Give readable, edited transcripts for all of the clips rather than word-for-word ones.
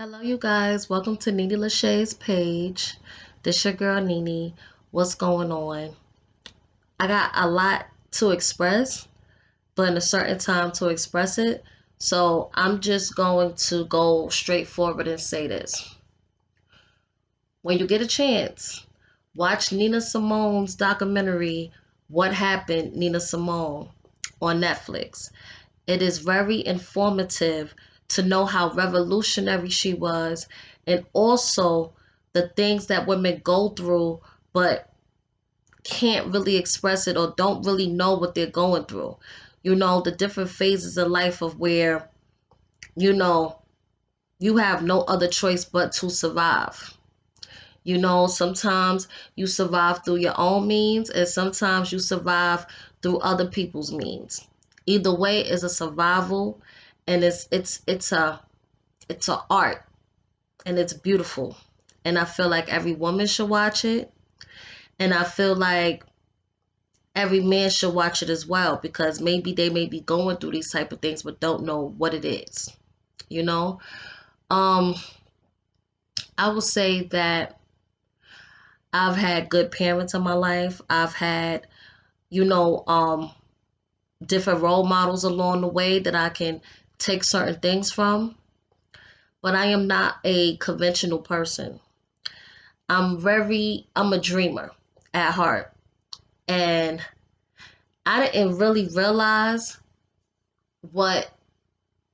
Hello, you guys. Welcome to Nene Lachey's page. This your girl Nene. What's going on? I got a lot to express, but in a certain time to express it. So I'm just going to go straight forward and say this. When you get a chance, watch Nina Simone's documentary, What Happened, Nina Simone, on Netflix. It is very informative to know how revolutionary she was and also the things that women go through but can't really express it or don't really know what they're going through. The different phases of life of where, you know, you have no other choice but to survive. Sometimes you survive through your own means and sometimes you survive through other people's means. Either way is a survival, and it's a art, and it's beautiful. And I feel like every woman should watch it, and I feel like every man should watch it as well, because maybe they may be going through these type of things but don't know what it is. You know? Um I will say that I've had good parents in my life. I've had, you know, um, different role models along the way that I can take certain things from. But I am not a conventional person. I'm a dreamer at heart. And I didn't really realize what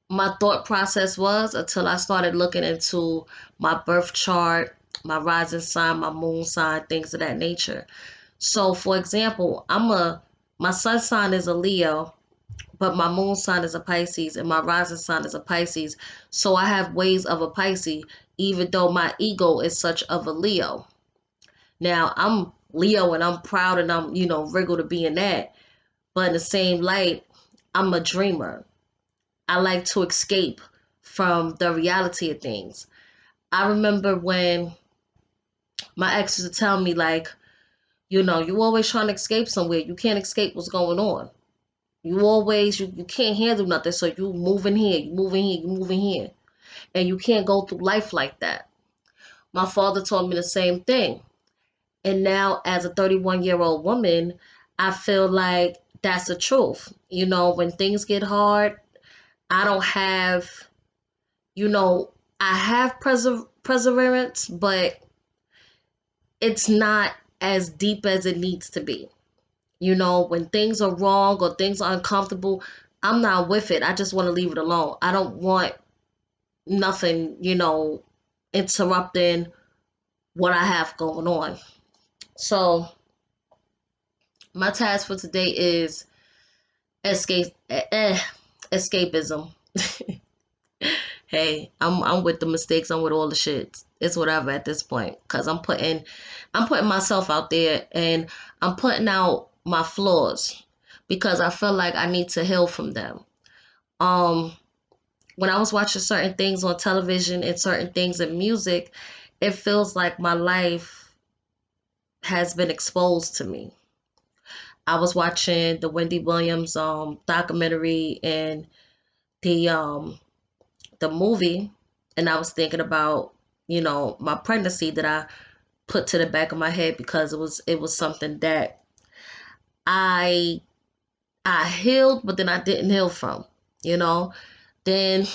my thought process was until I started looking into my birth chart, my rising sign, my moon sign, things of that nature. So, for example, my sun sign is a Leo, but my moon sign is a Pisces and my rising sign is a Pisces. So I have ways of a Pisces, even though my ego is such of a Leo. Now I'm Leo and I'm proud and I'm, wriggle to be in that. But in the same light, I'm a dreamer. I like to escape from the reality of things. I remember when my ex used to tell me, like, you always trying to escape somewhere. You can't escape what's going on. You can't handle nothing, so you moving here, you moving here, you moving here. And you can't go through life like that. My father told me the same thing. And now as a 31-year-old woman, I feel like that's the truth. When things get hard, I don't have, you know, I have perseverance, but it's not as deep as it needs to be. When things are wrong or things are uncomfortable, I'm not with it. I just want to leave it alone. I don't want nothing, interrupting what I have going on. So my task for today is escape, escapism. Hey, I'm with the mistakes. I'm with all the shit. It's whatever at this point, cause I'm putting myself out there, and I'm putting out my flaws because I feel like I need to heal from them. Um, when I was watching certain things on television and certain things in music, it feels like my life has been exposed to me. I was watching the Wendy Williams documentary and the um the movie, and I was thinking about, my pregnancy that I put to the back of my head because it was something that I I healed, but then I didn't heal from, you know. Then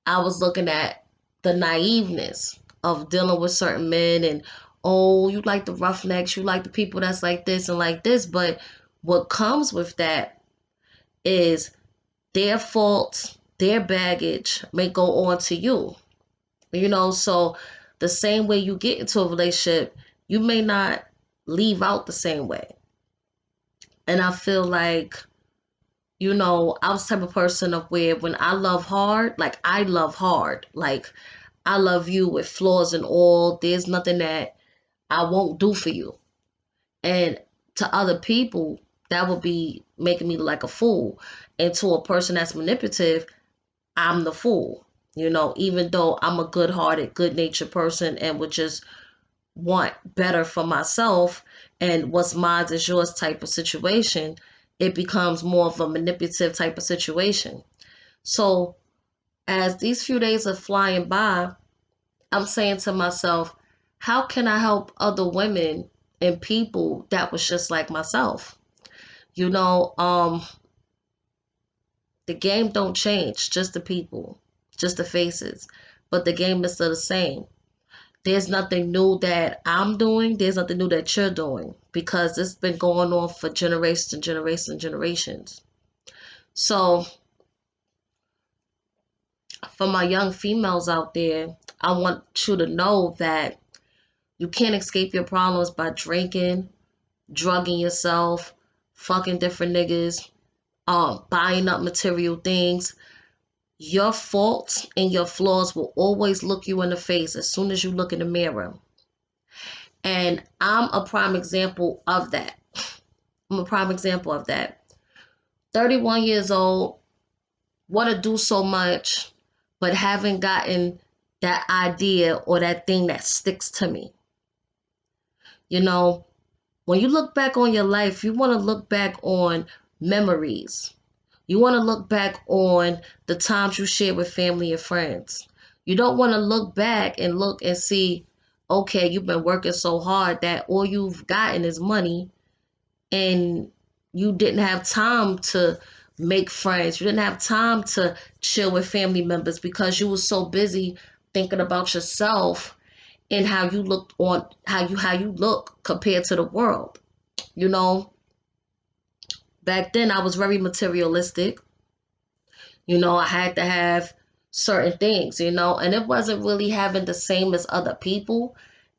I was looking at the naiveness of dealing with certain men, and oh, you like the roughnecks, you like the people that's like this and like this, but what comes with that is their faults, their baggage may go on to you. So the same way you get into a relationship, you may not leave out the same way. And I feel like, I was the type of person of where when I love hard, like I love hard, like I love you with flaws and all. There's nothing that I won't do for you. And to other people, that would be making me look like a fool. And to a person that's manipulative, I'm the fool. Even though I'm a good hearted, good natured person and would just want better for myself, and what's mine is yours type of situation, it becomes more of a manipulative type of situation. So as these few days are flying by, I'm saying to myself, how can I help other women and people that was just like myself? You know, the game don't change, just the people, just the faces, but the game is still the same. There's nothing new that I'm doing. There's nothing new that you're doing because it's been going on for generations and generations and generations. So for my young females out there, I want you to know that you can't escape your problems by drinking, drugging yourself, fucking different niggas, buying up material things. Your faults and your flaws will always look you in the face as soon as you look in the mirror. And I'm a prime example of that. I'm a prime example of that. 31 years old, want to do so much, but haven't gotten that idea or that thing that sticks to me. You know, when you look back on your life, you want to look back on memories. You want to look back on the times you shared with family and friends. You don't want to look back and look and see, okay, you've been working so hard that all you've gotten is money and you didn't have time to make friends. You didn't have time to chill with family members because you were so busy thinking about yourself and how you looked on how you look compared to the world. You know, back then I was very materialistic. You know, I had to have certain things, you know, and it wasn't really having the same as other people.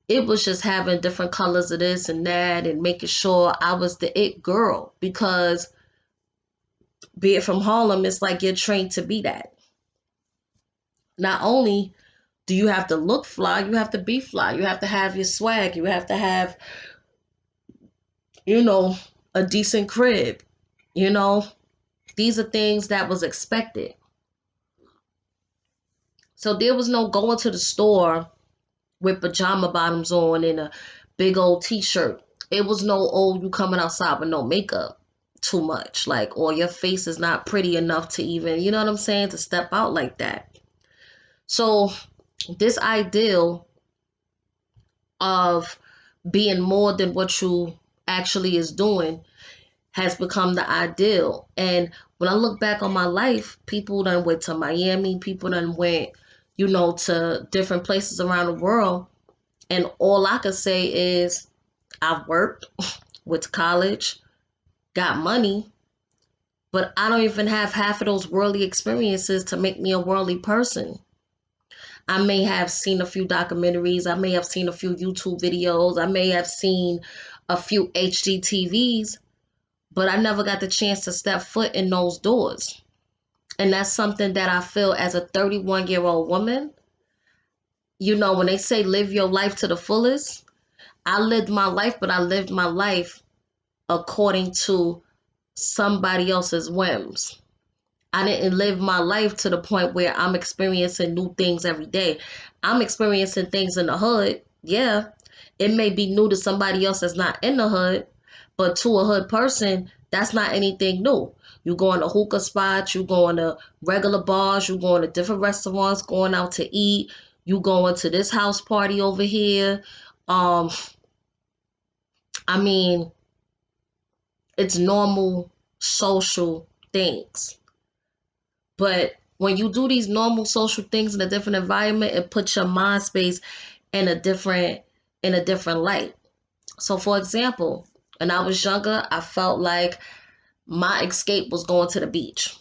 It was just having different colors of this and that and making sure I was the it girl because be it from Harlem, it's like you're trained to be that. Not only do you have to look fly, you have to be fly. You have to have your swag. You have to have, you know, a decent crib. You know, these are things that was expected. So there was no going to the store with pajama bottoms on and a big old t-shirt. It was no, oh, you coming outside with no makeup too much. Like, or your face is not pretty enough to even, you know what I'm saying, to step out like that. So this ideal of being more than what you actually is doing has become the ideal. And when I look back on my life, people done went to Miami, people done went, you know, to different places around the world. And all I could say is I've worked, went to college, got money, but I don't even have half of those worldly experiences to make me a worldly person. I may have seen a few documentaries, I may have seen a few YouTube videos, I may have seen a few HGTVs, but I never got the chance to step foot in those doors. And that's something that I feel as a 31-year-old woman, you know, when they say live your life to the fullest, I lived my life, but I lived my life according to somebody else's whims. I didn't live my life to the point where I'm experiencing new things every day. I'm experiencing things in the hood. Yeah, it may be new to somebody else that's not in the hood, but to a hood person, that's not anything new. You going to hookah spots, you going to regular bars, you going to different restaurants, going out to eat, you going to this house party over here. Um, I mean, it's normal social things. But when you do these normal social things in a different environment, it puts your mind space in a different light. So for example, when I was younger, I felt like my escape was going to the beach.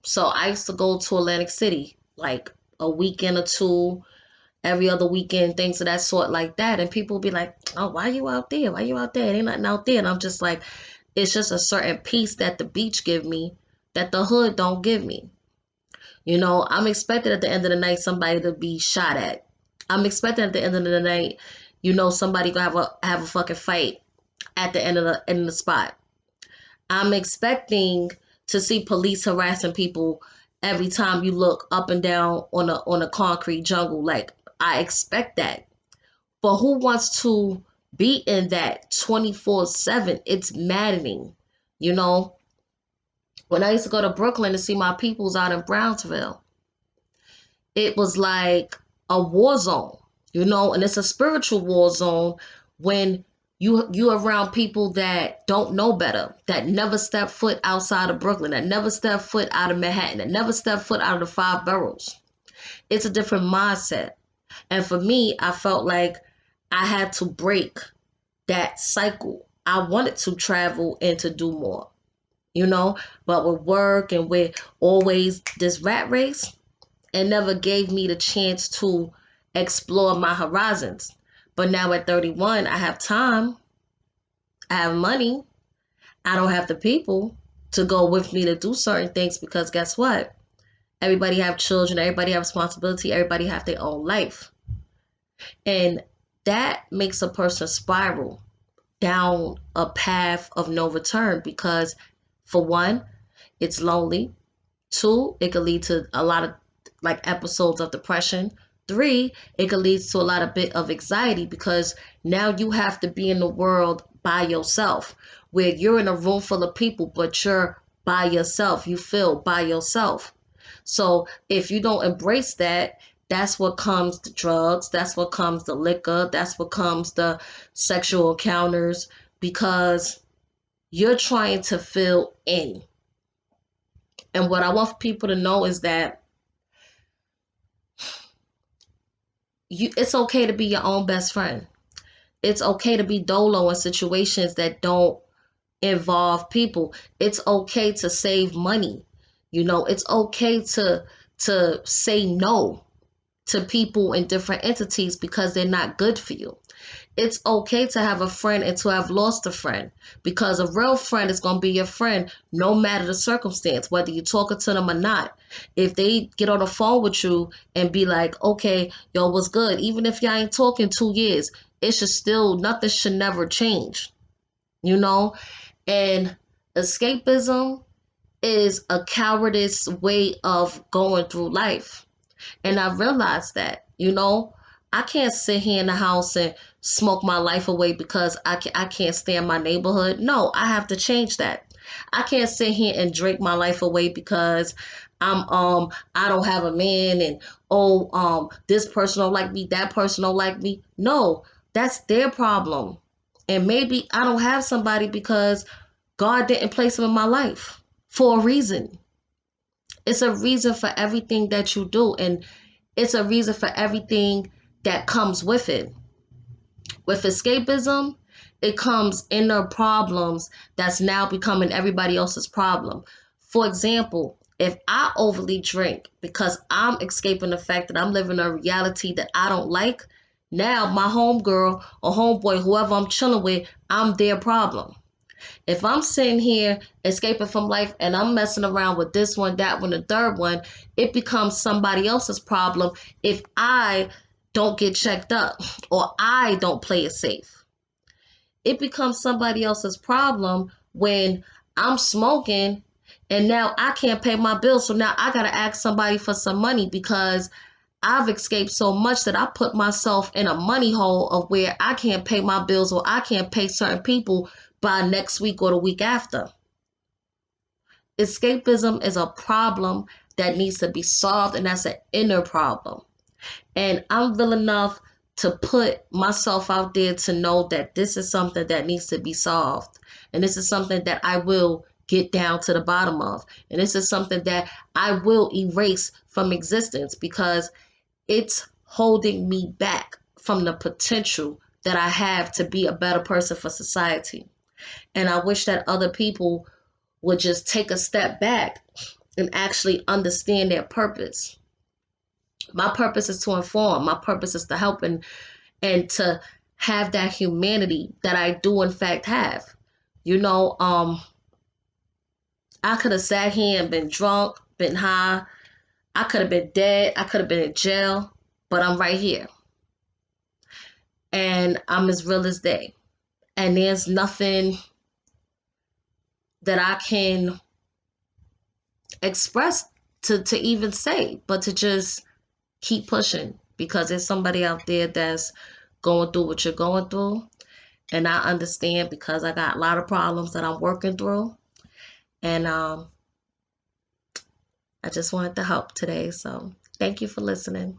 So I used to go to Atlantic City like a weekend or two, every other weekend, things of that sort like that. And people would be like, oh, why you out there? Why you out there? It ain't nothing out there. And I'm just like, it's just a certain peace that the beach give me that the hood don't give me. You know, I'm expecting at the end of the night somebody to be shot at. I'm expecting at the end of the night, you know, somebody gonna have a fucking fight at the end of the spot. I'm expecting to see police harassing people every time you look up and down on a concrete jungle. Like I expect that. But who wants to be in that 24/7? It's maddening, you know. When I used to go to Brooklyn to see my peoples out in Brownsville, it was like a war zone. you know, and it's a spiritual war zone when you around people that don't know better, that never step foot outside of Brooklyn, that never step foot out of Manhattan, that never step foot out of the five boroughs. It's a different mindset. And for me, I felt like I had to break that cycle. I wanted to travel and to do more, you know, but with work and with always this rat race, it never gave me the chance to explore my horizons. But now at 31, I have time, I have money, I don't have the people to go with me to do certain things because guess what? Everybody have children, everybody have responsibility, everybody have their own life. And that makes a person spiral down a path of no return because for one, it's lonely. Two, it could lead to a lot of like episodes of depression. Three, it could lead to a lot of bit of anxiety because now you have to be in the world by yourself, where you're in a room full of people, but you're by yourself. You feel by yourself. So if you don't embrace that, that's what comes the drugs, that's what comes the liquor, that's what comes the sexual encounters because you're trying to fill in. And what I want people to know is that it's okay to be your own best friend. It's okay to be dolo in situations that don't involve people. It's okay to save money. You know, it's okay to say no to people and different entities because they're not good for you. It's okay to have a friend and to have lost a friend because a real friend is going to be your friend no matter the circumstance, whether you're talking to them or not. If they get on the phone with you and be like, okay, yo, what's good? Even if y'all ain't talking 2 years, it should still, nothing should never change, you know? And escapism is a cowardice way of going through life. And I realized that, you know, I can't sit here in the house and smoke my life away because I can't stand my neighborhood. No, I have to change that. I can't sit here and drink my life away because I don't have a man and this person don't like me, that person don't like me. No, that's their problem. And maybe I don't have somebody because God didn't place him in my life for a reason. It's a reason for everything that you do, and it's a reason for everything that comes with it. With escapism, it comes inner problems that's now becoming everybody else's problem. For example, if I overly drink because I'm escaping the fact that I'm living a reality that I don't like, now my homegirl or homeboy, whoever I'm chilling with, I'm their problem. If I'm sitting here escaping from life and I'm messing around with this one, that one, the third one, it becomes somebody else's problem if I don't get checked up or I don't play it safe. It becomes somebody else's problem when I'm smoking and now I can't pay my bills. So now I got to ask somebody for some money because I've escaped so much that I put myself in a money hole of where I can't pay my bills or I can't pay certain people by next week or the week after. Escapism is a problem that needs to be solved, and that's an inner problem. And I'm real enough to put myself out there to know that this is something that needs to be solved. And this is something that I will get down to the bottom of. And this is something that I will erase from existence because it's holding me back from the potential that I have to be a better person for society. And I wish that other people would just take a step back and actually understand their purpose. My purpose is to inform. My purpose is to help and to have that humanity that I do in fact have. You know, I could have sat here and been drunk, been high. I could have been dead. I could have been in jail, but I'm right here. And I'm as real as day. And there's nothing that I can express to even say, but to just keep pushing because there's somebody out there that's going through what you're going through. And I understand because I got a lot of problems that I'm working through. And I just wanted to help today. So thank you for listening.